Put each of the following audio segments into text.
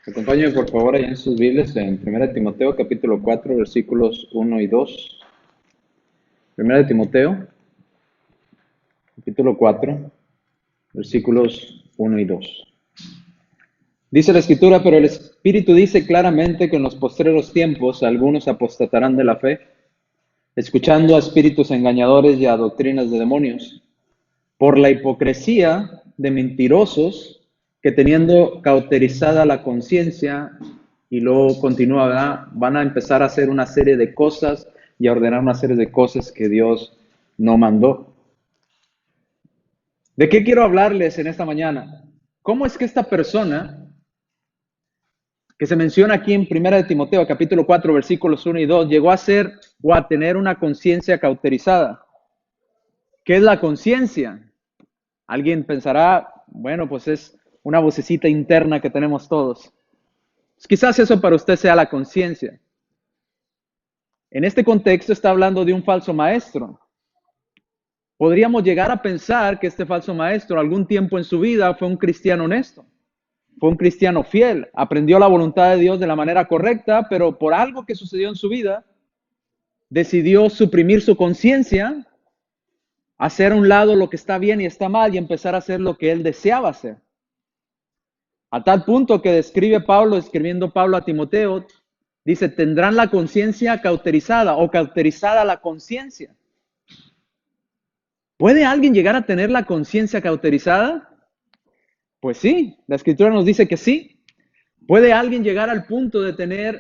Acompáñenme por favor allá en sus Biblias en 1 Timoteo capítulo 4 versículos 1 y 2. 1 Timoteo capítulo 4 versículos 1 y 2. Dice la Escritura, pero el Espíritu dice claramente que en los postreros tiempos algunos apostatarán de la fe, escuchando a espíritus engañadores y a doctrinas de demonios, por la hipocresía de mentirosos que teniendo cauterizada la conciencia, y luego continúa, ¿verdad? Van a empezar a hacer una serie de cosas y a ordenar una serie de cosas que Dios no mandó. ¿De qué quiero hablarles en esta mañana? ¿Cómo es que esta persona que se menciona aquí en 1 capítulo 4 versículos 1 y 2 llegó a ser o a tener una conciencia cauterizada? ¿Qué es la conciencia? Alguien pensará, bueno, pues es una vocecita interna que tenemos todos. Pues quizás eso para usted sea la conciencia. En este contexto está hablando de un falso maestro. Podríamos llegar a pensar que este falso maestro algún tiempo en su vida fue un cristiano honesto, fue un cristiano fiel, aprendió la voluntad de Dios de la manera correcta, pero por algo que sucedió en su vida, decidió suprimir su conciencia, hacer a un lado lo que está bien y está mal y empezar a hacer lo que él deseaba hacer. A tal punto que escribiendo Pablo a Timoteo, dice, tendrán la conciencia cauterizada o cauterizada la conciencia. ¿Puede alguien llegar a tener la conciencia cauterizada? Pues sí, la Escritura nos dice que sí. ¿Puede alguien llegar al punto de tener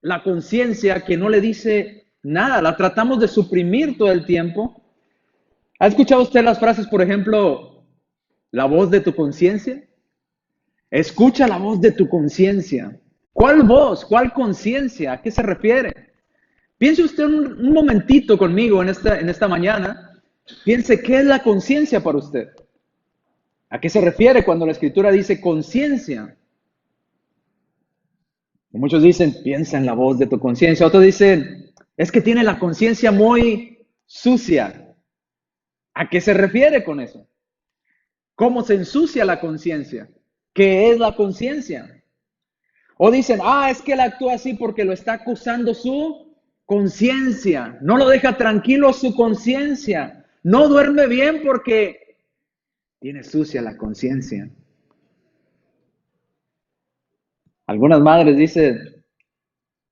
la conciencia que no le dice nada? La tratamos de suprimir todo el tiempo. ¿Ha escuchado usted las frases, por ejemplo, la voz de tu conciencia? Escucha la voz de tu conciencia. ¿Cuál voz? ¿Cuál conciencia? ¿A qué se refiere? Piense usted un momentito conmigo en esta mañana. Piense, ¿qué es la conciencia para usted? ¿A qué se refiere cuando la Escritura dice conciencia? Muchos dicen, piensa en la voz de tu conciencia. Otros dicen, es que tiene la conciencia muy sucia. ¿A qué se refiere con eso? ¿Cómo se ensucia la conciencia? ¿Qué es la conciencia? O dicen, es que él actúa así porque lo está acusando su conciencia. No lo deja tranquilo su conciencia. No duerme bien porque tiene sucia la conciencia. Algunas madres dicen,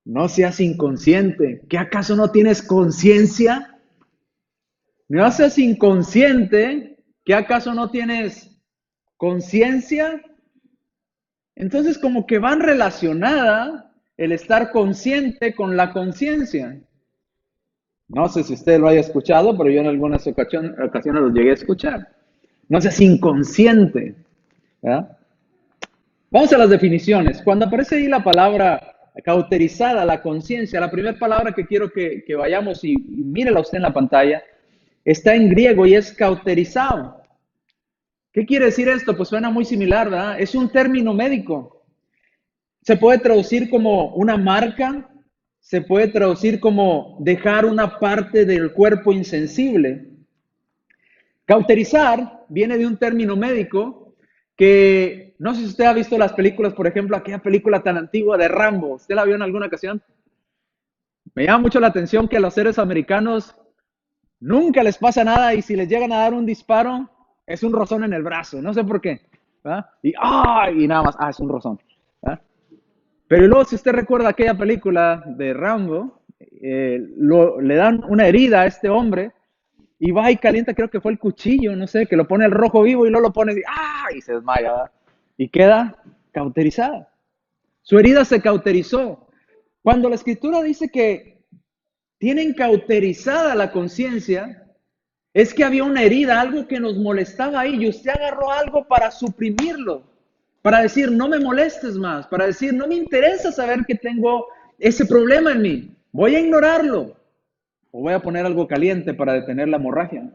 no seas inconsciente. ¿Qué acaso no tienes conciencia? No seas inconsciente. ¿Qué acaso no tienes conciencia? Entonces como que van relacionada el estar consciente con la conciencia. No sé si usted lo haya escuchado, pero yo en algunas ocasiones lo llegué a escuchar. No seas inconsciente, ¿verdad? Vamos a las definiciones. Cuando aparece ahí la palabra cauterizada, la conciencia, la primera palabra que quiero que vayamos y mírela usted en la pantalla, está en griego y es cauterizado. ¿Qué quiere decir esto? Pues suena muy similar, ¿verdad? Es un término médico. Se puede traducir como una marca, se puede traducir como dejar una parte del cuerpo insensible. Cauterizar viene de un término médico que, no sé si usted ha visto las películas, por ejemplo, aquella película tan antigua de Rambo. ¿Usted la vio en alguna ocasión? Me llama mucho la atención que a los seres americanos nunca les pasa nada y si les llegan a dar un disparo, es un rozón en el brazo. No sé por qué. ¿Verdad? Y nada más, es un rozón. ¿Verdad? Pero luego, si usted recuerda aquella película de Rambo, le dan una herida a este hombre y va y calienta, creo que fue el cuchillo, no sé, que lo pone el rojo vivo y luego lo pone y se desmaya, ¿verdad? Y queda cauterizada. Su herida se cauterizó. Cuando la Escritura dice que tienen cauterizada la conciencia, es que había una herida, algo que nos molestaba ahí y usted agarró algo para suprimirlo, para decir, no me molestes más, para decir, no me interesa saber que tengo ese problema en mí, voy a ignorarlo o voy a poner algo caliente para detener la hemorragia.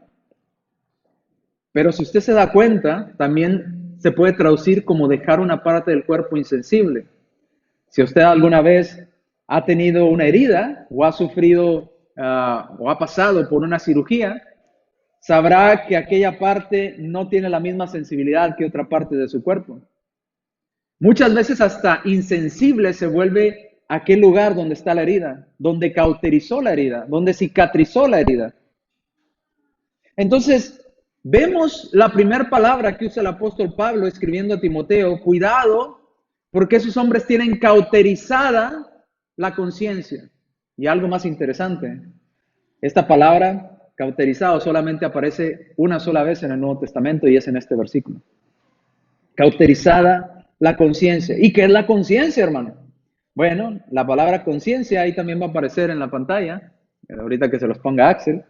Pero si usted se da cuenta, también se puede traducir como dejar una parte del cuerpo insensible. Si usted alguna vez ha tenido una herida o ha sufrido o ha pasado por una cirugía, sabrá que aquella parte no tiene la misma sensibilidad que otra parte de su cuerpo. Muchas veces hasta insensible se vuelve aquel lugar donde está la herida, donde cauterizó la herida, donde cicatrizó la herida. Entonces, vemos la primera palabra que usa el apóstol Pablo escribiendo a Timoteo: cuidado, porque esos hombres tienen cauterizada la conciencia. Y algo más interesante, esta palabra cauterizado solamente aparece una sola vez en el Nuevo Testamento y es en este versículo. Cauterizada la conciencia. ¿Y qué es la conciencia, hermano? Bueno, la palabra conciencia ahí también va a aparecer en la pantalla, ahorita que se los ponga Axel.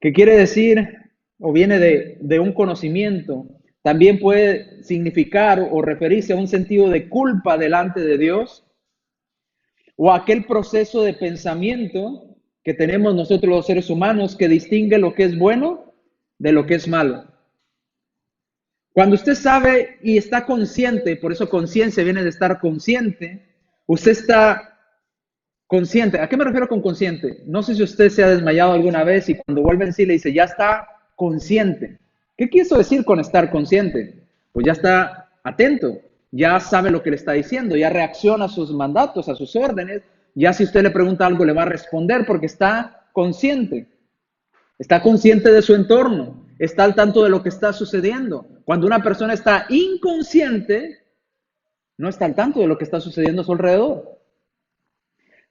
¿Qué quiere decir? O viene de un conocimiento. También puede significar o referirse a un sentido de culpa delante de Dios, o aquel proceso de pensamiento que tenemos nosotros los seres humanos que distingue lo que es bueno de lo que es malo. Cuando usted sabe y está consciente, por eso conciencia viene de estar consciente, usted está consciente. ¿A qué me refiero con consciente? No sé si usted se ha desmayado alguna vez y cuando vuelve en sí le dice, ya está consciente. ¿Qué quiso decir con estar consciente? Pues ya está atento, ya sabe lo que le está diciendo, ya reacciona a sus mandatos, a sus órdenes, ya si usted le pregunta algo le va a responder porque está consciente de su entorno, está al tanto de lo que está sucediendo. Cuando una persona está inconsciente, no está al tanto de lo que está sucediendo a su alrededor.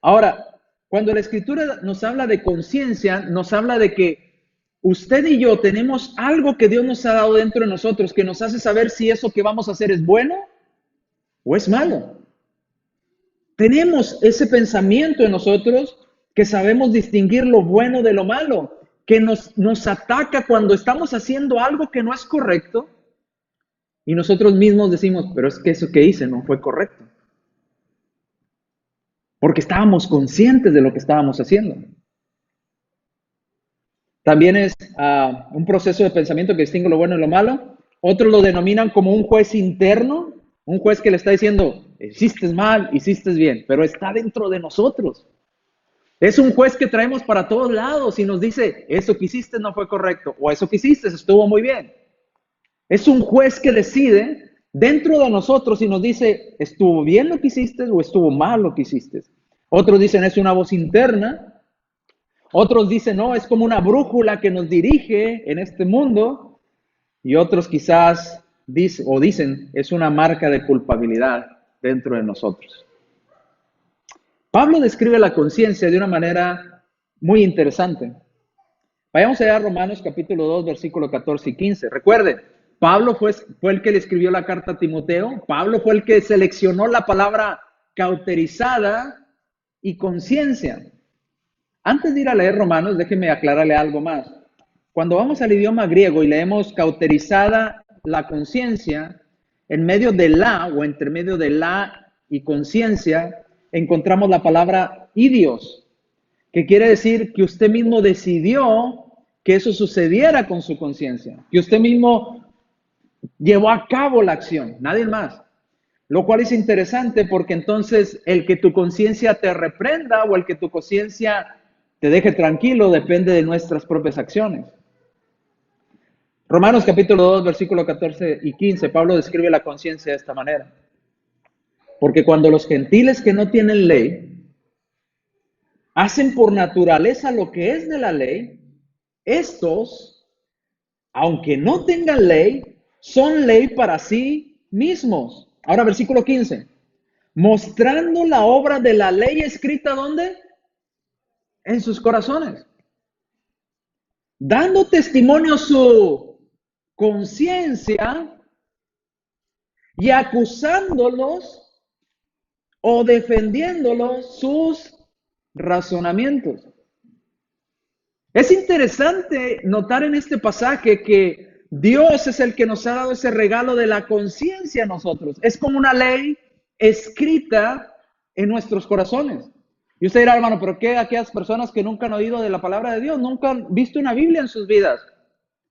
Ahora, cuando la Escritura nos habla de conciencia, nos habla de que usted y yo tenemos algo que Dios nos ha dado dentro de nosotros que nos hace saber si eso que vamos a hacer es bueno o es malo. Tenemos ese pensamiento en nosotros que sabemos distinguir lo bueno de lo malo, que nos ataca cuando estamos haciendo algo que no es correcto y nosotros mismos decimos, pero es que eso que hice no fue correcto. Porque estábamos conscientes de lo que estábamos haciendo. También es un proceso de pensamiento que distingue lo bueno y lo malo. Otros lo denominan como un juez interno, un juez que le está diciendo, hiciste mal, hiciste bien, pero está dentro de nosotros. Es un juez que traemos para todos lados y nos dice, eso que hiciste no fue correcto, o eso que hiciste estuvo muy bien. Es un juez que decide dentro de nosotros y nos dice, ¿estuvo bien lo que hiciste o estuvo mal lo que hiciste? Otros dicen, es una voz interna. Otros dicen, no, es como una brújula que nos dirige en este mundo. Y otros quizás dicen, es una marca de culpabilidad dentro de nosotros. Pablo describe la conciencia de una manera muy interesante. Vayamos allá a Romanos capítulo 2, versículo 14 y 15. Recuerden, Pablo fue el que le escribió la carta a Timoteo. Pablo fue el que seleccionó la palabra cauterizada y conciencia. Antes de ir a leer Romanos, déjeme aclararle algo más. Cuando vamos al idioma griego y leemos cauterizada la conciencia, en medio de la o entre medio de la y conciencia, encontramos la palabra idios, que quiere decir que usted mismo decidió que eso sucediera con su conciencia, que usted mismo llevó a cabo la acción, nadie más. Lo cual es interesante porque entonces el que tu conciencia te reprenda o el que tu conciencia te deje tranquilo depende de nuestras propias acciones. Romanos capítulo 2, versículo 14 y 15, Pablo describe la conciencia de esta manera. Porque cuando los gentiles que no tienen ley hacen por naturaleza lo que es de la ley, estos, aunque no tengan ley, son ley para sí mismos. Ahora versículo 15. Mostrando la obra de la ley escrita, ¿dónde? En sus corazones. Dando testimonio su conciencia y acusándolos o defendiéndolos sus razonamientos. Es interesante notar en este pasaje que Dios es el que nos ha dado ese regalo de la conciencia a nosotros. Es como una ley escrita en nuestros corazones. Y usted dirá, hermano, ¿pero qué aquellas personas que nunca han oído de la palabra de Dios, nunca han visto una Biblia en sus vidas?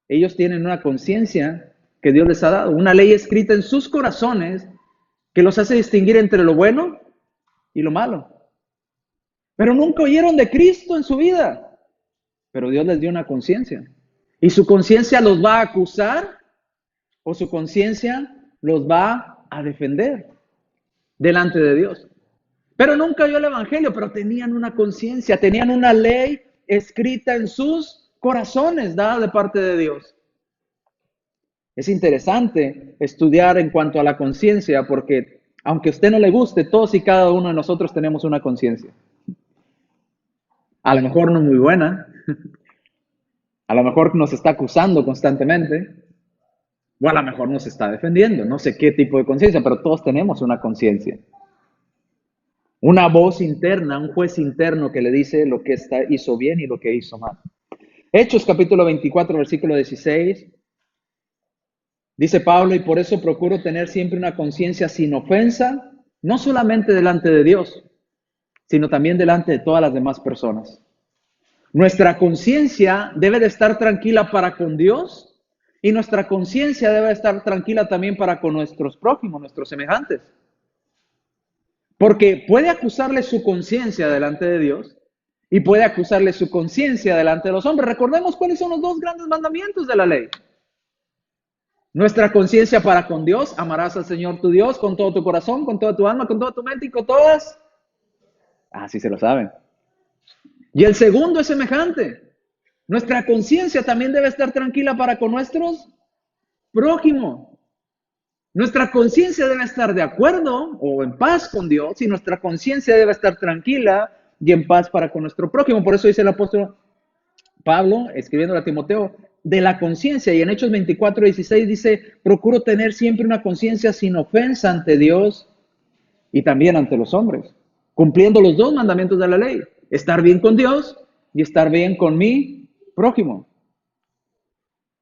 Ellos tienen una conciencia que Dios les ha dado, una ley escrita en sus corazones que los hace distinguir entre lo bueno y lo malo. Pero nunca oyeron de Cristo en su vida, pero Dios les dio una conciencia. ¿Y su conciencia los va a acusar o su conciencia los va a defender delante de Dios. Pero nunca oyó el evangelio, pero tenían una conciencia, tenían una ley escrita en sus corazones, dada de parte de Dios. Es interesante estudiar en cuanto a la conciencia, porque aunque a usted no le guste, todos y cada uno de nosotros tenemos una conciencia. A lo mejor no muy buena, a lo mejor nos está acusando constantemente, o a lo mejor nos está defendiendo. No sé qué tipo de conciencia, pero todos tenemos una conciencia. Una voz interna, un juez interno que le dice lo que hizo bien y lo que hizo mal. Hechos capítulo 24, versículo 16. Dice Pablo, y por eso procuro tener siempre una conciencia sin ofensa, no solamente delante de Dios, sino también delante de todas las demás personas. Nuestra conciencia debe de estar tranquila para con Dios y nuestra conciencia debe de estar tranquila también para con nuestros prójimos, nuestros semejantes. Porque puede acusarle su conciencia delante de Dios y puede acusarle su conciencia delante de los hombres. Recordemos cuáles son los dos grandes mandamientos de la ley. Nuestra conciencia para con Dios, amarás al Señor tu Dios con todo tu corazón, con toda tu alma, con toda tu mente y con todas. Sí se lo saben. Y el segundo es semejante. Nuestra conciencia también debe estar tranquila para con nuestros prójimos. Nuestra conciencia debe estar de acuerdo o en paz con Dios y nuestra conciencia debe estar tranquila y en paz para con nuestro prójimo. Por eso dice el apóstol Pablo, escribiendo a Timoteo, de la conciencia. Y en Hechos 24, 16 dice, procuro tener siempre una conciencia sin ofensa ante Dios y también ante los hombres, cumpliendo los dos mandamientos de la ley, estar bien con Dios y estar bien con mi prójimo.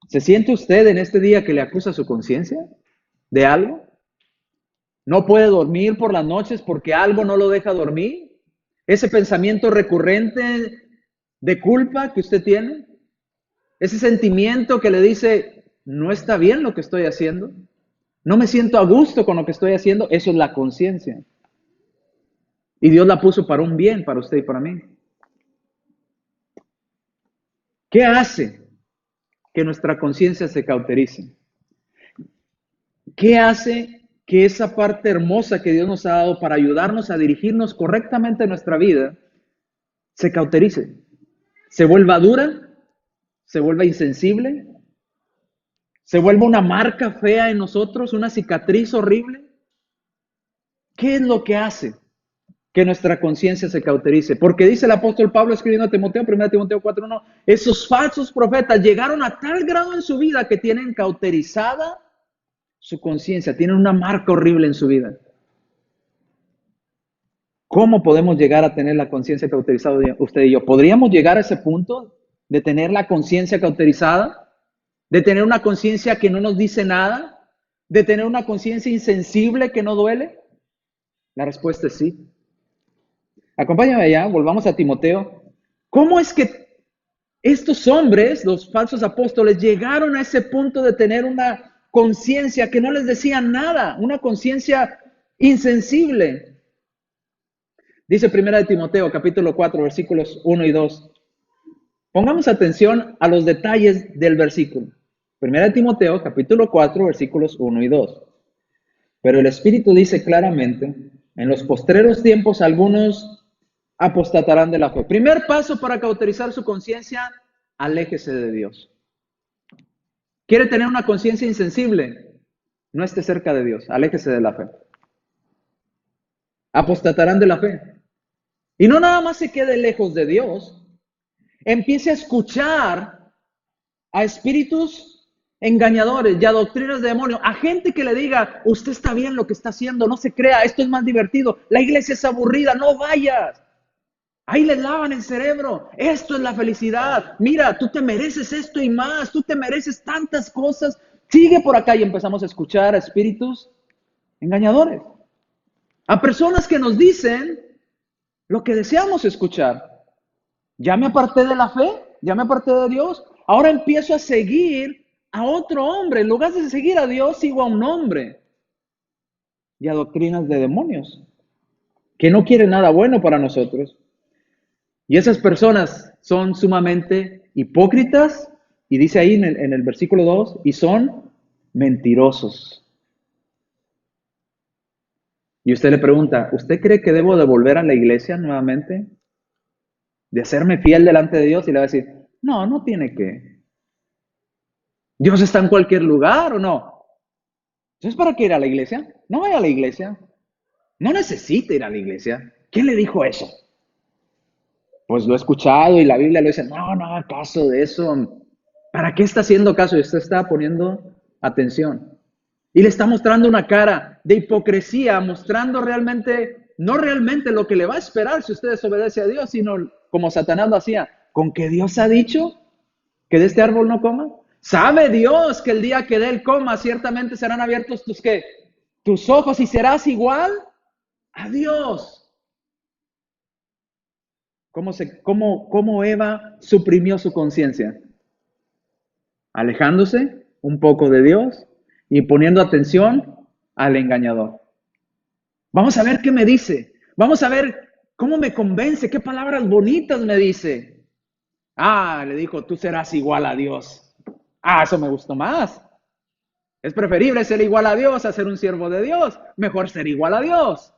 ¿Se siente usted en este día que le acusa su conciencia de algo? ¿No puede dormir por las noches porque algo no lo deja dormir? ¿Ese pensamiento recurrente de culpa que usted tiene? ¿Ese sentimiento que le dice, no está bien lo que estoy haciendo? ¿No me siento a gusto con lo que estoy haciendo? Eso es la conciencia. Y Dios la puso para un bien, para usted y para mí. ¿Qué hace que nuestra conciencia se cauterice? ¿Qué hace que esa parte hermosa que Dios nos ha dado para ayudarnos a dirigirnos correctamente en nuestra vida se cauterice? ¿Se vuelva dura? ¿Se vuelva insensible? ¿Se vuelva una marca fea en nosotros? ¿Una cicatriz horrible? ¿Qué es lo que hace que nuestra conciencia se cauterice? Porque dice el apóstol Pablo escribiendo a Timoteo, 1 Timoteo 4:1, esos falsos profetas llegaron a tal grado en su vida que tienen cauterizada su conciencia, tienen una marca horrible en su vida. ¿Cómo podemos llegar a tener la conciencia cauterizada usted y yo? ¿Podríamos llegar a ese punto de tener la conciencia cauterizada? ¿De tener una conciencia que no nos dice nada? ¿De tener una conciencia insensible que no duele? La respuesta es sí. Acompáñame allá, volvamos a Timoteo. ¿Cómo es que estos hombres, los falsos apóstoles, llegaron a ese punto de tener una conciencia que no les decía nada, una conciencia insensible? Dice 1 Timoteo, capítulo 4, versículos 1 y 2. Pongamos atención a los detalles del versículo. 1 Timoteo, capítulo 4, versículos 1 y 2. Pero el Espíritu dice claramente, en los postreros tiempos algunos apostatarán de la fe. Primer paso para cauterizar su conciencia, aléjese de Dios. ¿Quiere tener una conciencia insensible? No esté cerca de Dios, aléjese de la fe. Apostatarán de la fe. Y no nada más se quede lejos de Dios, empiece a escuchar a espíritus engañadores y a doctrinas de demonios, a gente que le diga, usted está bien lo que está haciendo, no se crea, esto es más divertido, la iglesia es aburrida, no vayas. Ahí les lavan el cerebro, esto es la felicidad, mira, tú te mereces esto y más, tú te mereces tantas cosas, sigue por acá y empezamos a escuchar a espíritus engañadores, a personas que nos dicen lo que deseamos escuchar. Ya me aparté de la fe, ya me aparté de Dios, ahora empiezo a seguir a otro hombre, en lugar de seguir a Dios, sigo a un hombre y a doctrinas de demonios, que no quieren nada bueno para nosotros. Y esas personas son sumamente hipócritas, y dice ahí en el versículo 2, y son mentirosos. Y usted le pregunta, ¿usted cree que debo de volver a la iglesia nuevamente? ¿De hacerme fiel delante de Dios? Y le va a decir, no, no tiene que. ¿Dios está en cualquier lugar o no? Entonces, ¿para qué ir a la iglesia? No vaya a la iglesia. No necesita ir a la iglesia. ¿Quién le dijo eso? Pues lo he escuchado y la Biblia lo dice, no, no haga caso de eso. ¿Para qué está haciendo caso? Y usted está poniendo atención. Y le está mostrando una cara de hipocresía, mostrando realmente, no realmente lo que le va a esperar si usted desobedece a Dios, sino como Satanás lo hacía, con que Dios ha dicho que de este árbol no coma. ¿Sabe Dios que el día que de él coma, ciertamente serán abiertos tus, ¿qué? Tus ojos y serás igual a Dios? ¿Cómo Eva suprimió su conciencia? Alejándose un poco de Dios y poniendo atención al engañador. Vamos a ver qué me dice. Vamos a ver cómo me convence, qué palabras bonitas me dice. Ah, le dijo, tú serás igual a Dios. Ah, eso me gustó más. Es preferible ser igual a Dios a ser un siervo de Dios. Mejor ser igual a Dios.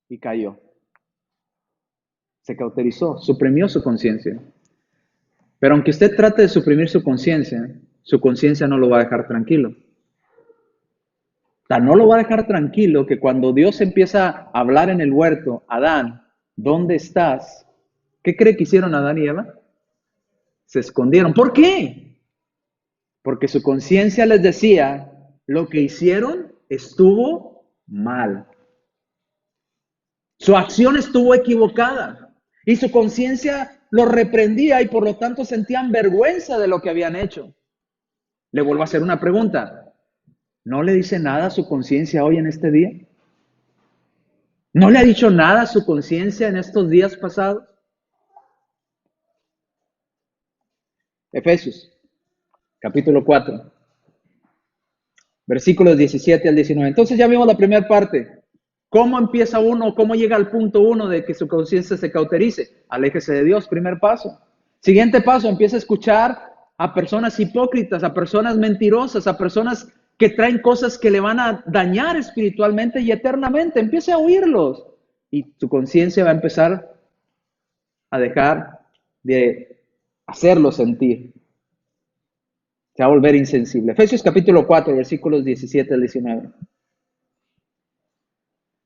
Y cayó. Se cauterizó, suprimió su conciencia. Pero aunque usted trate de suprimir su conciencia no lo va a dejar tranquilo. Tan no lo va a dejar tranquilo que cuando Dios empieza a hablar en el huerto, Adán, ¿dónde estás? ¿Qué cree que hicieron Adán y Eva? Se escondieron. ¿Por qué? Porque su conciencia les decía, lo que hicieron estuvo mal. Su acción estuvo equivocada y su conciencia los reprendía y por lo tanto sentían vergüenza de lo que habían hecho. Le vuelvo a hacer una pregunta. ¿No le dice nada a su conciencia hoy en este día? ¿No le ha dicho nada a su conciencia en estos días pasados? Efesios, capítulo 4, versículos 17 al 19. Entonces ya vimos la primera parte. ¿Cómo empieza uno? ¿Cómo llega al punto uno de que su conciencia se cauterice? Aléjese de Dios, primer paso. Siguiente paso, empieza a escuchar a personas hipócritas, a personas mentirosas, a personas que traen cosas que le van a dañar espiritualmente y eternamente. Empiece a oírlos y su conciencia va a empezar a dejar de hacerlo sentir. Se va a volver insensible. Efesios capítulo 4, versículos 17 al 19.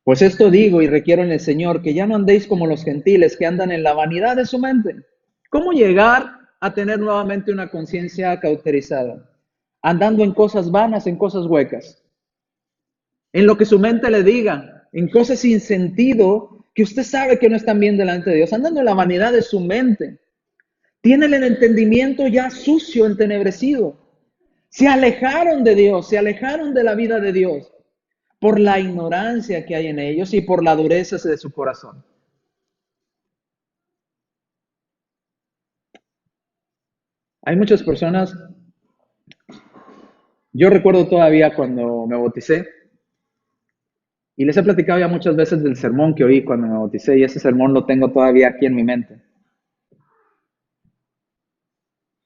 Pues esto digo y requiero en el Señor, que ya no andéis como los gentiles que andan en la vanidad de su mente. ¿Cómo llegar a tener nuevamente una conciencia cauterizada? Andando en cosas vanas, en cosas huecas. En lo que su mente le diga, en cosas sin sentido que usted sabe que no están bien delante de Dios. Andando en la vanidad de su mente. Tienen el entendimiento ya sucio, entenebrecido. Se alejaron de Dios, se alejaron de la vida de Dios por la ignorancia que hay en ellos y por la dureza de su corazón. Hay muchas personas, yo recuerdo todavía cuando me bauticé, y les he platicado ya muchas veces del sermón que oí cuando me bauticé, y ese sermón lo tengo todavía aquí en mi mente.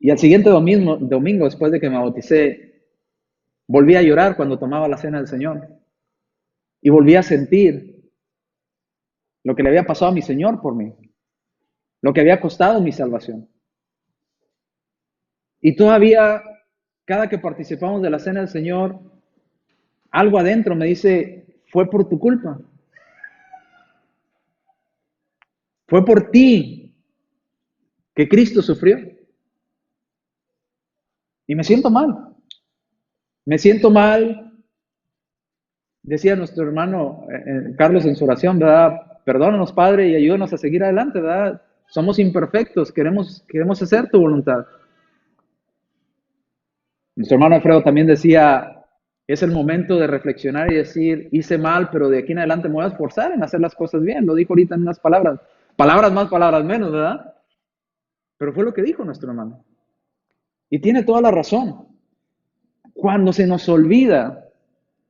Y al siguiente domingo después de que me bauticé, volví a llorar cuando tomaba la cena del Señor. Y volví a sentir lo que le había pasado a mi Señor por mí, lo que había costado mi salvación. Y todavía, cada que participamos de la cena del Señor, algo adentro me dice, fue por tu culpa. Fue por ti que Cristo sufrió. Y me siento mal. Me siento mal, decía nuestro hermano Carlos en su oración, ¿verdad? Perdónanos, Padre, y ayúdanos a seguir adelante, ¿verdad? Somos imperfectos, queremos hacer tu voluntad. Nuestro hermano Alfredo también decía, es el momento de reflexionar y decir, hice mal, pero de aquí en adelante me voy a esforzar en hacer las cosas bien. Lo dijo ahorita en unas palabras. Palabras más, palabras menos, ¿verdad? Pero fue lo que dijo nuestro hermano. Y tiene toda la razón. Cuando se nos olvida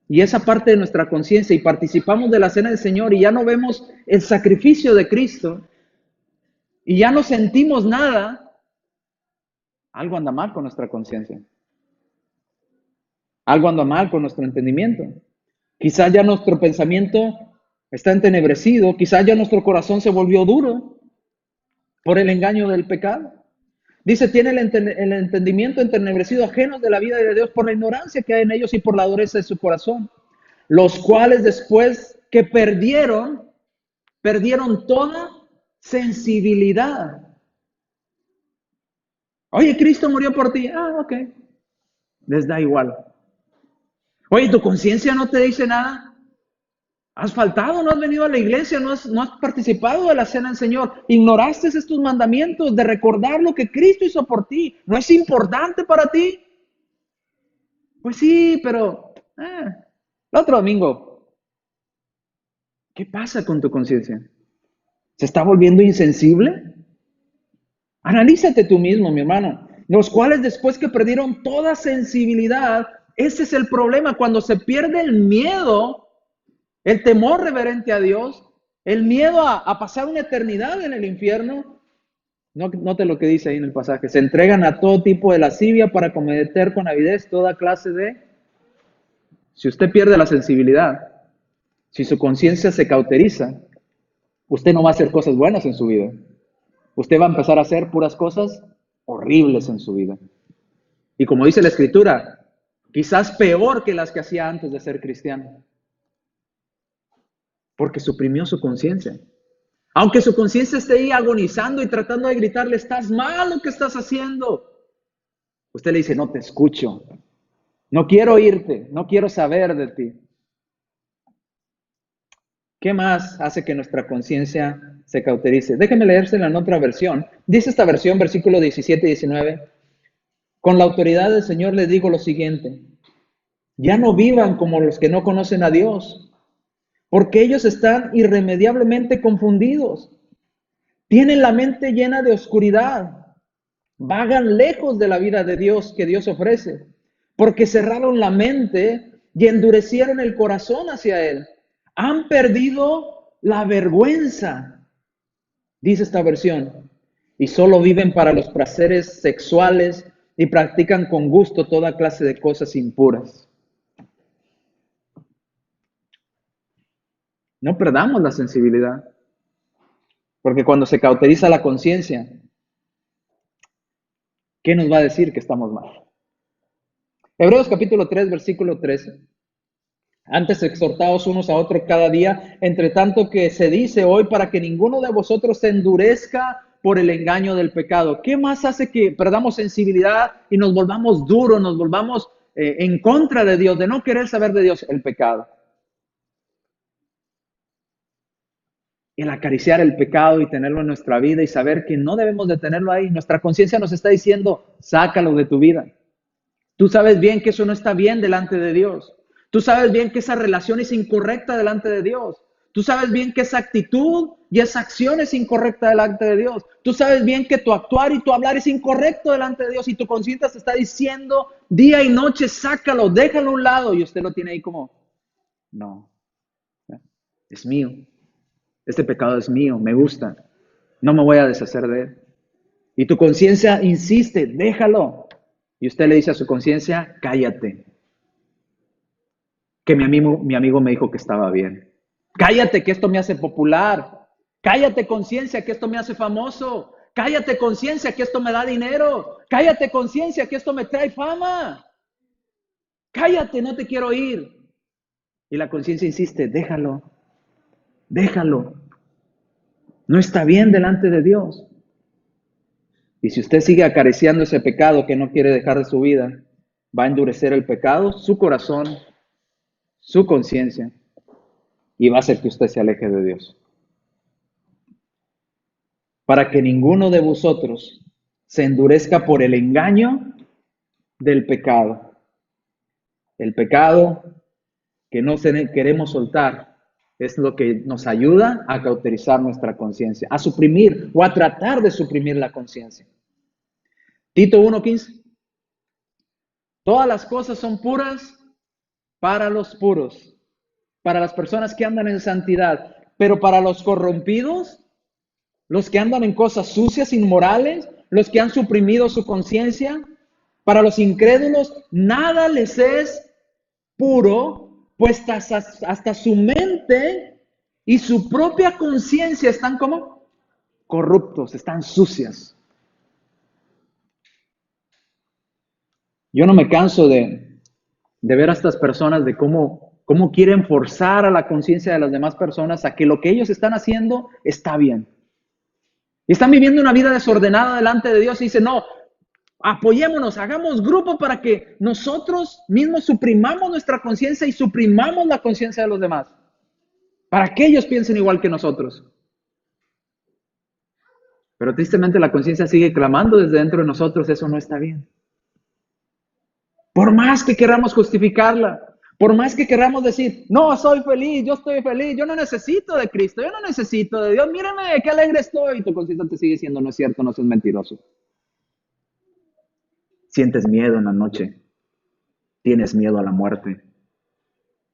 y esa parte de nuestra conciencia y participamos de la cena del Señor y ya no vemos el sacrificio de Cristo y ya no sentimos nada, algo anda mal con nuestra conciencia. Algo anda mal con nuestro entendimiento. Quizás ya nuestro pensamiento está entenebrecido, quizás ya nuestro corazón se volvió duro por el engaño del pecado. Dice, tiene el entendimiento entenebrecido, ajenos de la vida de Dios por la ignorancia que hay en ellos y por la dureza de su corazón, los cuales después que perdieron toda sensibilidad. Oye, Cristo murió por ti. Ah, ok. Les da igual. Oye, ¿tu conciencia no te dice nada? ¿Has faltado? ¿No has venido a la iglesia? ¿No has participado de la cena del Señor? ¿Ignoraste estos mandamientos de recordar lo que Cristo hizo por ti? ¿No es importante para ti? Pues sí, pero el otro domingo, ¿qué pasa con tu conciencia? ¿Se está volviendo insensible? Analízate tú mismo, mi hermano. Los cuales después que perdieron toda sensibilidad, ese es el problema, cuando se pierde el miedo, el temor reverente a Dios, el miedo a pasar una eternidad en el infierno. Note lo que dice ahí en el pasaje. Se entregan a todo tipo de lascivia para cometer con avidez toda clase de... Si usted pierde la sensibilidad, si su conciencia se cauteriza, usted no va a hacer cosas buenas en su vida. Usted va a empezar a hacer puras cosas horribles en su vida. Y como dice la Escritura, quizás peor que las que hacía antes de ser cristiano. Porque suprimió su conciencia. Aunque su conciencia esté ahí agonizando y tratando de gritarle, estás mal lo que estás haciendo. Usted le dice, no te escucho. No quiero oírte, no quiero saber de ti. ¿Qué más hace que nuestra conciencia se cauterice? Déjeme leérsela en otra versión. Dice esta versión, versículo 17 y 19. Con la autoridad del Señor les digo lo siguiente. Ya no vivan como los que no conocen a Dios, porque ellos están irremediablemente confundidos. Tienen la mente llena de oscuridad. Vagan lejos de la vida de Dios que Dios ofrece, porque cerraron la mente y endurecieron el corazón hacia Él. Han perdido la vergüenza, dice esta versión, y solo viven para los placeres sexuales y practican con gusto toda clase de cosas impuras. No perdamos la sensibilidad, porque cuando se cauteriza la conciencia, ¿qué nos va a decir que estamos mal? Hebreos capítulo 3, versículo 13. Antes exhortaos unos a otros cada día, entre tanto que se dice hoy, para que ninguno de vosotros se endurezca por el engaño del pecado. ¿Qué más hace que perdamos sensibilidad y nos volvamos duros, nos volvamos en contra de Dios, de no querer saber de Dios? El pecado. El acariciar el pecado y tenerlo en nuestra vida y saber que no debemos de tenerlo ahí. Nuestra conciencia nos está diciendo, sácalo de tu vida. Tú sabes bien que eso no está bien delante de Dios. Tú sabes bien que esa relación es incorrecta delante de Dios. Tú sabes bien que esa actitud y esa acción es incorrecta delante de Dios. Tú sabes bien que tu actuar y tu hablar es incorrecto delante de Dios y tu conciencia te está diciendo día y noche, sácalo, déjalo a un lado. Y usted lo tiene ahí como, no, es mío. Este pecado es mío, me gusta. No me voy a deshacer de él. Y tu conciencia insiste, déjalo. Y usted le dice a su conciencia, cállate. Que mi amigo me dijo que estaba bien. Cállate, que esto me hace popular. Cállate, conciencia, que esto me hace famoso. Cállate, conciencia, que esto me da dinero. Cállate, conciencia, que esto me trae fama. Cállate, no te quiero oír. Y la conciencia insiste, déjalo. Déjalo. No está bien delante de Dios. Y si usted sigue acariciando ese pecado que no quiere dejar de su vida, va a endurecer el pecado, su corazón, su conciencia, y va a hacer que usted se aleje de Dios. Para que ninguno de vosotros se endurezca por el engaño del pecado. El pecado que no queremos soltar es lo que nos ayuda a cauterizar nuestra conciencia, a suprimir o a tratar de suprimir la conciencia. Tito 1:15. Todas las cosas son puras para los puros, para las personas que andan en santidad, pero para los corrompidos, los que andan en cosas sucias, inmorales, los que han suprimido su conciencia, para los incrédulos, nada les es puro, pues hasta su mente y su propia conciencia están como corruptos, están sucias. Yo no me canso de ver a estas personas, de cómo quieren forzar a la conciencia de las demás personas a que lo que ellos están haciendo está bien. Y están viviendo una vida desordenada delante de Dios y dicen, no, apoyémonos, hagamos grupo para que nosotros mismos suprimamos nuestra conciencia y suprimamos la conciencia de los demás. Para que ellos piensen igual que nosotros. Pero tristemente la conciencia sigue clamando desde dentro de nosotros, eso no está bien. Por más que queramos justificarla, por más que queramos decir, no, soy feliz, yo estoy feliz, yo no necesito de Cristo, yo no necesito de Dios, mírame, qué alegre estoy. Y tu conciencia te sigue diciendo, no es cierto, no seas mentiroso. Sientes miedo en la noche, tienes miedo a la muerte,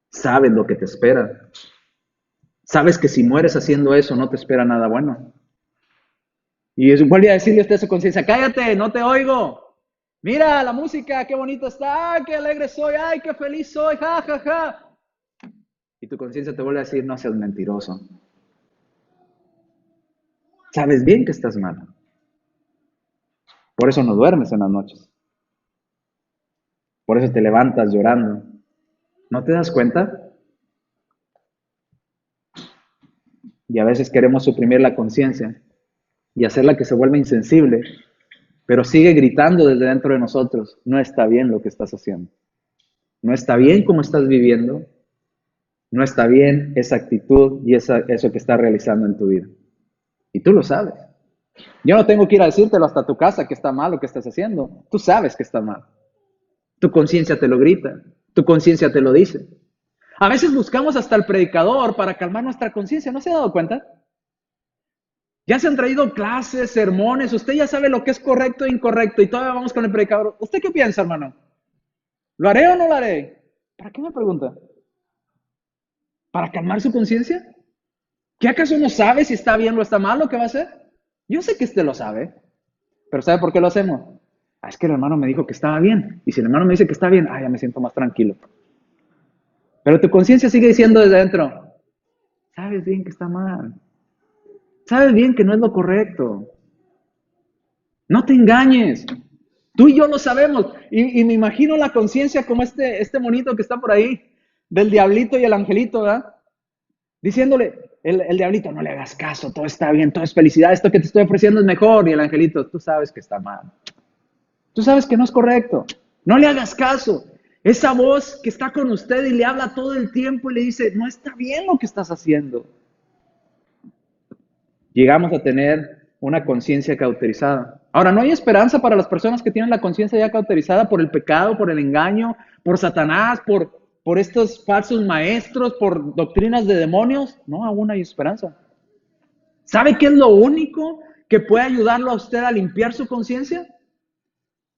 sabes lo que te espera. Sabes que si mueres haciendo eso, no te espera nada bueno. Y vuelve a decirle a usted a su conciencia, cállate, no te oigo. Mira la música, qué bonito está, ay, qué alegre soy, ay, qué feliz soy, ja, ja, ja. Y tu conciencia te vuelve a decir, no seas mentiroso. Sabes bien que estás mal. Por eso no duermes en las noches. Por eso te levantas llorando. ¿No te das cuenta? Y a veces queremos suprimir la conciencia y hacerla que se vuelva insensible, pero sigue gritando desde dentro de nosotros, no está bien lo que estás haciendo. No está bien cómo estás viviendo. No está bien esa actitud y eso que estás realizando en tu vida. Y tú lo sabes. Yo no tengo que ir a decírtelo hasta tu casa que está mal lo que estás haciendo. Tú sabes que está mal. Tu conciencia te lo grita. Tu conciencia te lo dice. A veces buscamos hasta el predicador para calmar nuestra conciencia. ¿No se ha dado cuenta? Ya se han traído clases, sermones. Usted ya sabe lo que es correcto e incorrecto. Y todavía vamos con el predicador. ¿Usted qué piensa, hermano? ¿Lo haré o no lo haré? ¿Para qué me pregunta? ¿Para calmar su conciencia? ¿Qué acaso no sabe si está bien o está mal lo que va a hacer? Yo sé que usted lo sabe, pero ¿sabe por qué lo hacemos? Ah, es que el hermano me dijo que estaba bien, y si el hermano me dice que está bien, ya me siento más tranquilo. Pero tu conciencia sigue diciendo desde adentro, sabes bien que está mal, sabes bien que no es lo correcto. No te engañes, tú y yo lo sabemos, y me imagino la conciencia como este monito que está por ahí, del diablito y el angelito, ¿verdad? Diciéndole, el diablito, no le hagas caso, todo está bien, todo es felicidad, esto que te estoy ofreciendo es mejor. Y el angelito, tú sabes que está mal. Tú sabes que no es correcto. No le hagas caso. Esa voz que está con usted y le habla todo el tiempo y le dice, no está bien lo que estás haciendo. Llegamos a tener una conciencia cauterizada. Ahora, no hay esperanza para las personas que tienen la conciencia ya cauterizada por el pecado, por el engaño, por Satanás, por estos falsos maestros, por doctrinas de demonios. No, aún hay esperanza. ¿Sabe qué es lo único que puede ayudarlo a usted a limpiar su conciencia?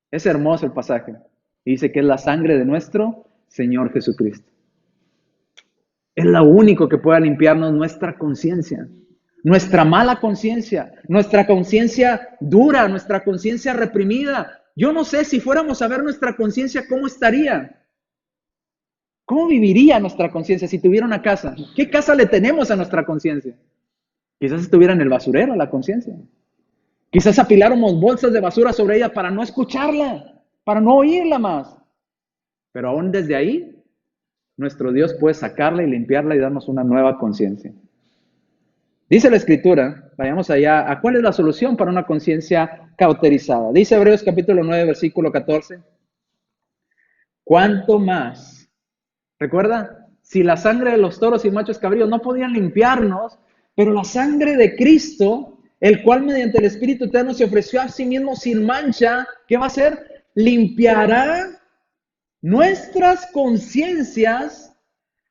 Es hermoso el pasaje. Dice que es la sangre de nuestro Señor Jesucristo. Es lo único que puede limpiarnos nuestra conciencia. Nuestra mala conciencia, nuestra conciencia dura, nuestra conciencia reprimida. Yo no sé si fuéramos a ver nuestra conciencia, ¿cómo estaría? ¿Cómo viviría nuestra conciencia si tuviera una casa? ¿Qué casa le tenemos a nuestra conciencia? Quizás estuviera en el basurero la conciencia. Quizás apiláramos bolsas de basura sobre ella para no escucharla, para no oírla más. Pero aún desde ahí, nuestro Dios puede sacarla y limpiarla y darnos una nueva conciencia. Dice la Escritura, vayamos allá, ¿a cuál es la solución para una conciencia cauterizada? Dice Hebreos capítulo 9, versículo 14. ¿Cuánto más? ¿Recuerda? Si la sangre de los toros y machos cabríos no podían limpiarnos, pero la sangre de Cristo, el cual mediante el Espíritu Eterno se ofreció a sí mismo sin mancha, ¿qué va a hacer? Limpiará nuestras conciencias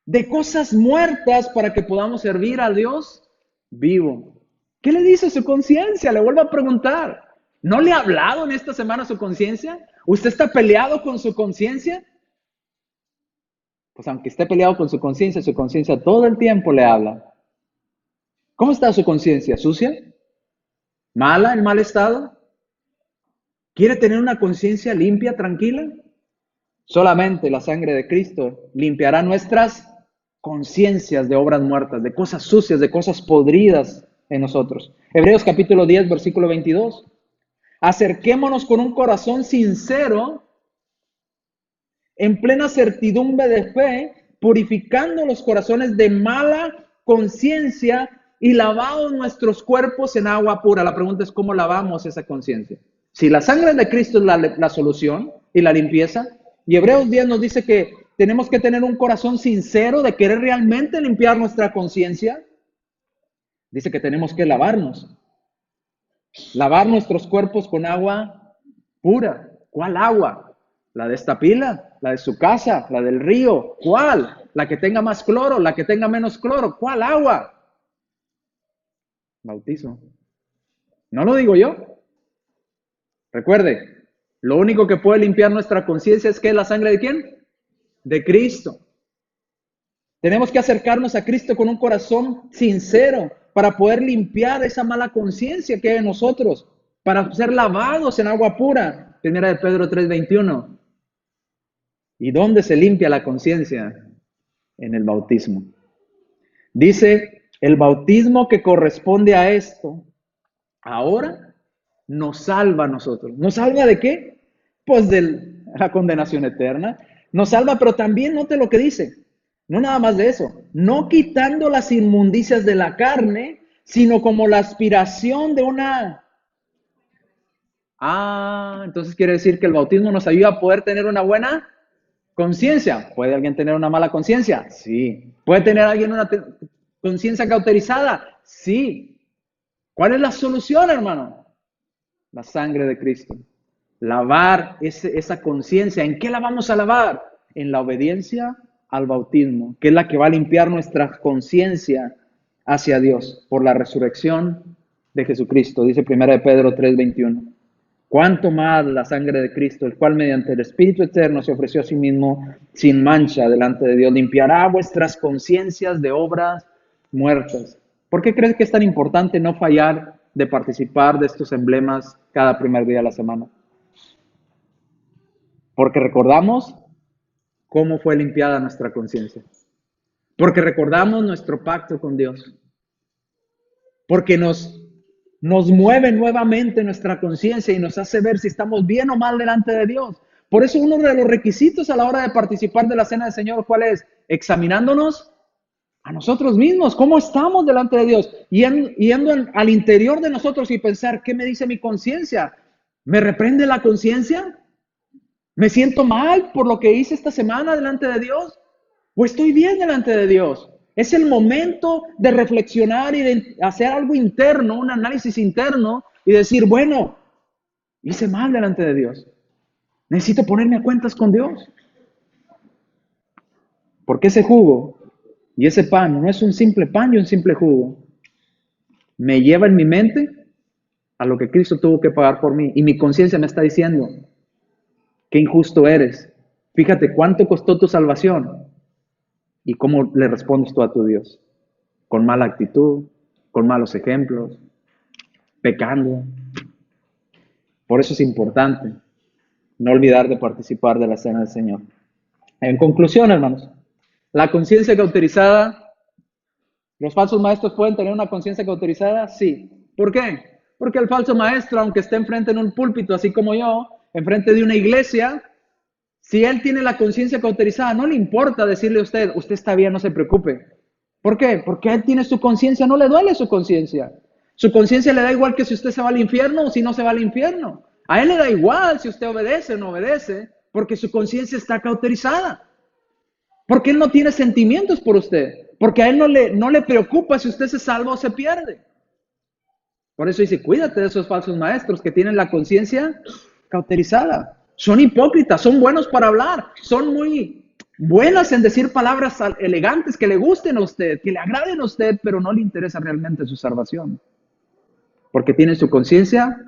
de cosas muertas para que podamos servir a Dios vivo. ¿Qué le dice su conciencia? Le vuelvo a preguntar. ¿No le ha hablado en esta semana su conciencia? ¿Usted está peleado con su conciencia? Pues aunque esté peleado con su conciencia todo el tiempo le habla. ¿Cómo está su conciencia? ¿Sucia? ¿Mala? ¿En mal estado? ¿Quiere tener una conciencia limpia, tranquila? Solamente la sangre de Cristo limpiará nuestras conciencias de obras muertas, de cosas sucias, de cosas podridas en nosotros. Hebreos capítulo 10, versículo 22. Acerquémonos con un corazón sincero, en plena certidumbre de fe, purificando los corazones de mala conciencia y lavados nuestros cuerpos en agua pura. La pregunta es, ¿cómo lavamos esa conciencia? Si la sangre de Cristo es la solución y la limpieza, y Hebreos 10 nos dice que tenemos que tener un corazón sincero de querer realmente limpiar nuestra conciencia, dice que tenemos que lavar nuestros cuerpos con agua pura. ¿Cuál agua? ¿La de esta pila? ¿La de su casa? ¿La del río? ¿Cuál? ¿La que tenga más cloro? ¿La que tenga menos cloro? ¿Cuál agua? Bautismo. No lo digo yo. Recuerde, lo único que puede limpiar nuestra conciencia es que la sangre de ¿quién? De Cristo. Tenemos que acercarnos a Cristo con un corazón sincero para poder limpiar esa mala conciencia que hay en nosotros, para ser lavados en agua pura. Primera de Pedro 3:21. ¿Y dónde se limpia la conciencia? En el bautismo. Dice, el bautismo que corresponde a esto, ahora nos salva a nosotros. ¿Nos salva de qué? Pues de la condenación eterna. Nos salva, pero también note lo que dice. No nada más de eso. No quitando las inmundicias de la carne, sino como la aspiración de una... Entonces quiere decir que el bautismo nos ayuda a poder tener una buena conciencia. ¿Puede alguien tener una mala conciencia? Sí. ¿Puede tener alguien una conciencia cauterizada? Sí. ¿Cuál es la solución, hermano? La sangre de Cristo. Lavar esa conciencia. ¿En qué la vamos a lavar? En la obediencia al bautismo, que es la que va a limpiar nuestra conciencia hacia Dios por la resurrección de Jesucristo. Dice 1 de Pedro 3:21. Cuánto más la sangre de Cristo, el cual mediante el Espíritu eterno se ofreció a sí mismo sin mancha delante de Dios, limpiará vuestras conciencias de obras muertas. ¿Por qué crees que es tan importante no fallar de participar de estos emblemas cada primer día de la semana? Porque recordamos cómo fue limpiada nuestra conciencia. Porque recordamos nuestro pacto con Dios. Porque nos mueve nuevamente nuestra conciencia y nos hace ver si estamos bien o mal delante de Dios. Por eso uno de los requisitos a la hora de participar de la cena del Señor, ¿cuál es? Examinándonos a nosotros mismos, cómo estamos delante de Dios, yendo al interior de nosotros y pensar, ¿qué me dice mi conciencia? ¿Me reprende la conciencia? ¿Me siento mal por lo que hice esta semana delante de Dios? ¿O estoy bien delante de Dios? Es el momento de reflexionar y de hacer algo interno, un análisis interno y decir, bueno, hice mal delante de Dios. Necesito ponerme a cuentas con Dios. Porque ese jugo y ese pan no es un simple pan y un simple jugo. Me lleva en mi mente a lo que Cristo tuvo que pagar por mí. Y mi conciencia me está diciendo, qué injusto eres. Fíjate cuánto costó tu salvación. ¿Y cómo le respondes tú a tu Dios? Con mala actitud, con malos ejemplos, pecando. Por eso es importante no olvidar de participar de la cena del Señor. En conclusión, hermanos, la conciencia cauterizada, ¿los falsos maestros pueden tener una conciencia cauterizada? Sí. ¿Por qué? Porque el falso maestro, aunque esté enfrente en un púlpito, así como yo, enfrente de una iglesia, si él tiene la conciencia cauterizada, no le importa decirle a usted, usted está bien, no se preocupe. ¿Por qué? Porque él tiene su conciencia, no le duele su conciencia. Su conciencia le da igual que si usted se va al infierno o si no se va al infierno. A él le da igual si usted obedece o no obedece, porque su conciencia está cauterizada. Porque él no tiene sentimientos por usted. Porque a él no le preocupa si usted se salva o se pierde. Por eso dice, cuídate de esos falsos maestros que tienen la conciencia cauterizada. Son hipócritas, son buenos para hablar, son muy buenas en decir palabras elegantes que le gusten a usted, que le agraden a usted, pero no le interesa realmente su salvación. Porque tienen su conciencia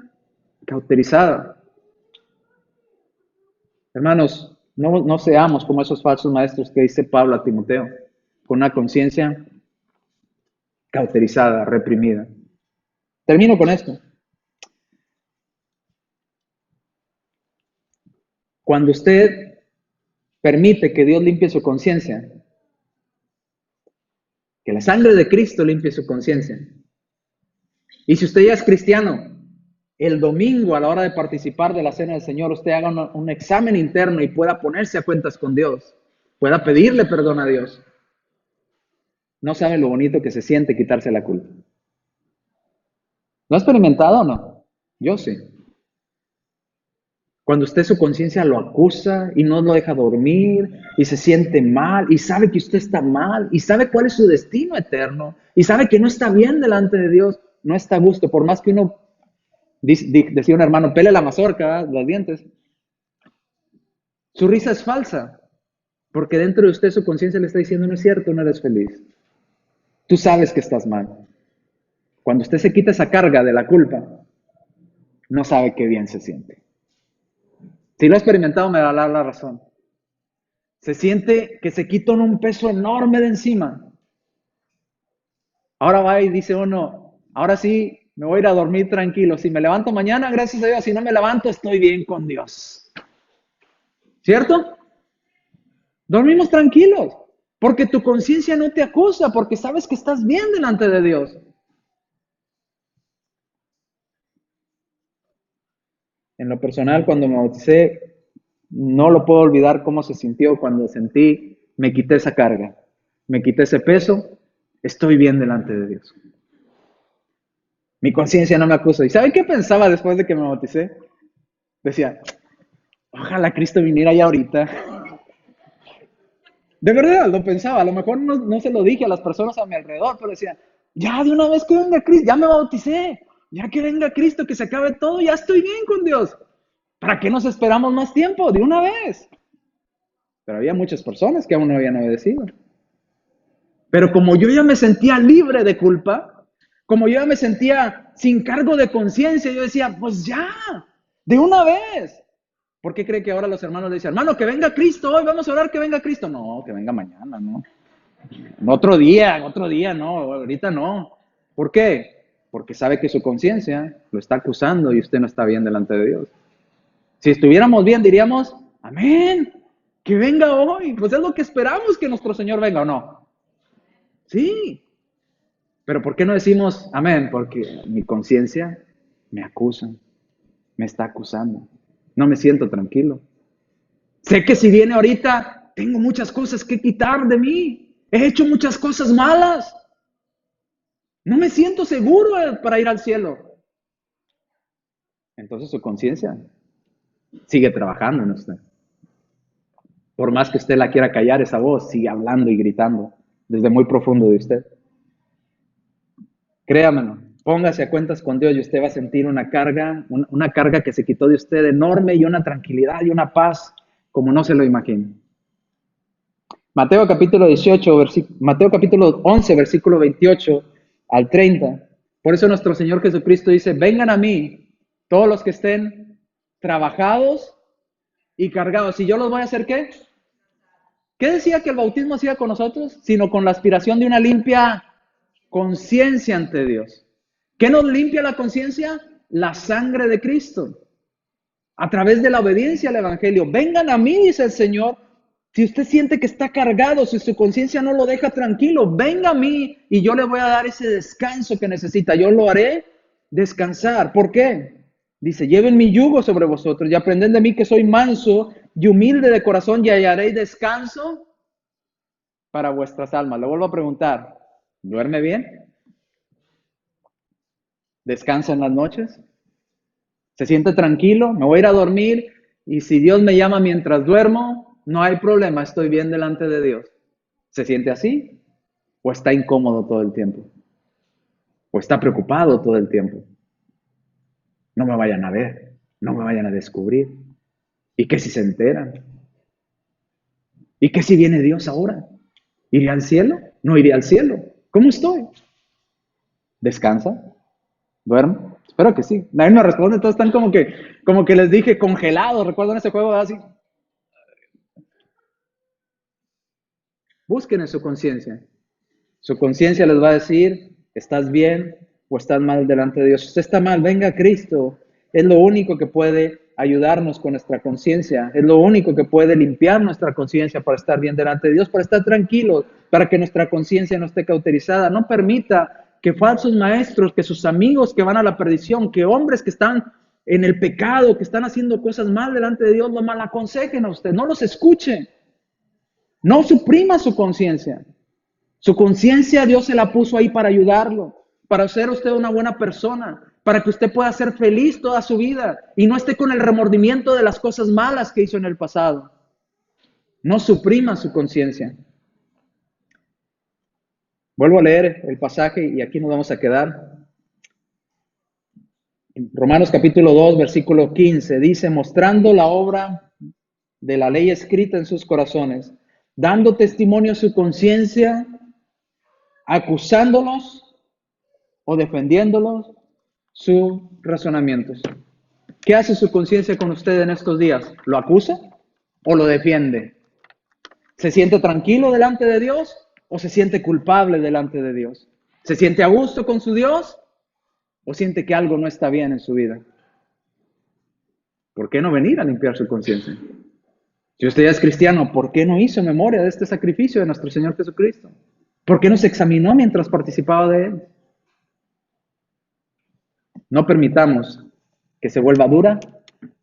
cauterizada. Hermanos, no seamos como esos falsos maestros que dice Pablo a Timoteo, con una conciencia cauterizada, reprimida. Termino con esto. Cuando usted permite que Dios limpie su conciencia, que la sangre de Cristo limpie su conciencia. Y si usted ya es cristiano, el domingo a la hora de participar de la cena del Señor, usted haga un examen interno y pueda ponerse a cuentas con Dios, pueda pedirle perdón a Dios. No sabe lo bonito que se siente quitarse la culpa. ¿Lo ha experimentado o no? Yo sí. Cuando usted su conciencia lo acusa y no lo deja dormir y se siente mal y sabe que usted está mal y sabe cuál es su destino eterno y sabe que no está bien delante de Dios, no está a gusto, por más que uno, decía un hermano, pele la mazorca, los dientes. Su risa es falsa, porque dentro de usted su conciencia le está diciendo, no es cierto, no eres feliz. Tú sabes que estás mal. Cuando usted se quita esa carga de la culpa, no sabe qué bien se siente. Si lo ha experimentado, me va a dar la razón. Se siente que se quita un peso enorme de encima. Ahora va y dice uno, ahora sí, me voy a ir a dormir tranquilo. Si me levanto mañana, gracias a Dios. Si no me levanto, estoy bien con Dios. ¿Cierto? Dormimos tranquilos, porque tu conciencia no te acusa, porque sabes que estás bien delante de Dios. En lo personal, cuando me bauticé, no lo puedo olvidar cómo se sintió cuando sentí, me quité esa carga, me quité ese peso, estoy bien delante de Dios. Mi conciencia no me acusa. ¿Y sabe qué pensaba después de que me bauticé? Decía, ojalá Cristo viniera ya ahorita. De verdad, lo pensaba. A lo mejor no se lo dije a las personas a mi alrededor, pero decía, ya de una vez que venga Cristo, ya me bauticé. Ya que venga Cristo, que se acabe todo, ya estoy bien con Dios. ¿Para qué nos esperamos más tiempo? De una vez. Pero había muchas personas que aún no habían obedecido. Pero como yo ya me sentía libre de culpa, como yo ya me sentía sin cargo de conciencia, yo decía, pues ya, de una vez. ¿Por qué cree que ahora los hermanos le dicen, hermano, que venga Cristo hoy, vamos a orar que venga Cristo? No, que venga mañana, no. Otro día, no, ahorita no. ¿Por qué? Porque sabe que su conciencia lo está acusando y usted no está bien delante de Dios. Si estuviéramos bien, diríamos, amén, que venga hoy. Pues es lo que esperamos, que nuestro Señor venga, ¿o no? Sí. Pero ¿por qué no decimos amén? Porque mi conciencia me acusa, me está acusando. No me siento tranquilo. Sé que si viene ahorita, tengo muchas cosas que quitar de mí. He hecho muchas cosas malas. No me siento seguro para ir al cielo. Entonces su conciencia sigue trabajando en usted. Por más que usted la quiera callar, esa voz sigue hablando y gritando desde muy profundo de usted. Créamelo, póngase a cuentas con Dios y usted va a sentir una carga que se quitó de usted enorme y una tranquilidad y una paz como no se lo imagina. Mateo capítulo 11, versículo 28 al 30. Por eso nuestro Señor Jesucristo dice, vengan a mí todos los que estén trabajados y cargados. ¿Y yo los voy a hacer qué? ¿Qué decía que el bautismo hacía con nosotros? Sino con la aspiración de una limpia conciencia ante Dios. ¿Qué nos limpia la conciencia? La sangre de Cristo. A través de la obediencia al Evangelio. Vengan a mí, dice el Señor. Si usted siente que está cargado, si su conciencia no lo deja tranquilo, venga a mí y yo le voy a dar ese descanso que necesita. Yo lo haré descansar. ¿Por qué? Dice, lleven mi yugo sobre vosotros y aprended de mí que soy manso y humilde de corazón y hallaréis descanso para vuestras almas. Le vuelvo a preguntar, ¿duerme bien? ¿Descansa en las noches? ¿Se siente tranquilo? Me voy a ir a dormir y si Dios me llama mientras duermo, no hay problema, estoy bien delante de Dios. ¿Se siente así? ¿O está incómodo todo el tiempo? ¿O está preocupado todo el tiempo? No me vayan a ver, no me vayan a descubrir. ¿Y qué si se enteran? ¿Y qué si viene Dios ahora? ¿Iré al cielo? ¿No iré al cielo? ¿Cómo estoy? ¿Descansa? ¿Duerme? Espero que sí. Nadie me responde, todos están como que les dije, congelados. ¿Recuerdan ese juego así? Busquen en su conciencia. Su conciencia les va a decir, ¿estás bien o estás mal delante de Dios? Si usted está mal, venga a Cristo. Es lo único que puede ayudarnos con nuestra conciencia. Es lo único que puede limpiar nuestra conciencia para estar bien delante de Dios, para estar tranquilos, para que nuestra conciencia no esté cauterizada. No permita que falsos maestros, que sus amigos que van a la perdición, que hombres que están en el pecado, que están haciendo cosas mal delante de Dios, lo mal aconsejen a usted. No los escuche. No suprima su conciencia. Su conciencia Dios se la puso ahí para ayudarlo, para ser usted una buena persona, para que usted pueda ser feliz toda su vida y no esté con el remordimiento de las cosas malas que hizo en el pasado. No suprima su conciencia. Vuelvo a leer el pasaje y aquí nos vamos a quedar. En Romanos capítulo 2, versículo 15, dice, mostrando la obra de la ley escrita en sus corazones, dando testimonio a su conciencia, acusándolos o defendiéndolos sus razonamientos. ¿Qué hace su conciencia con usted en estos días? ¿Lo acusa o lo defiende? ¿Se siente tranquilo delante de Dios o se siente culpable delante de Dios? ¿Se siente a gusto con su Dios o siente que algo no está bien en su vida? ¿Por qué no venir a limpiar su conciencia? Si usted ya es cristiano, ¿por qué no hizo memoria de este sacrificio de nuestro Señor Jesucristo? ¿Por qué no se examinó mientras participaba de él? No permitamos que se vuelva dura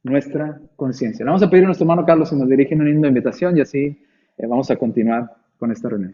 nuestra conciencia. Le vamos a pedir a nuestro hermano Carlos si nos dirige una linda invitación y así vamos a continuar con esta reunión.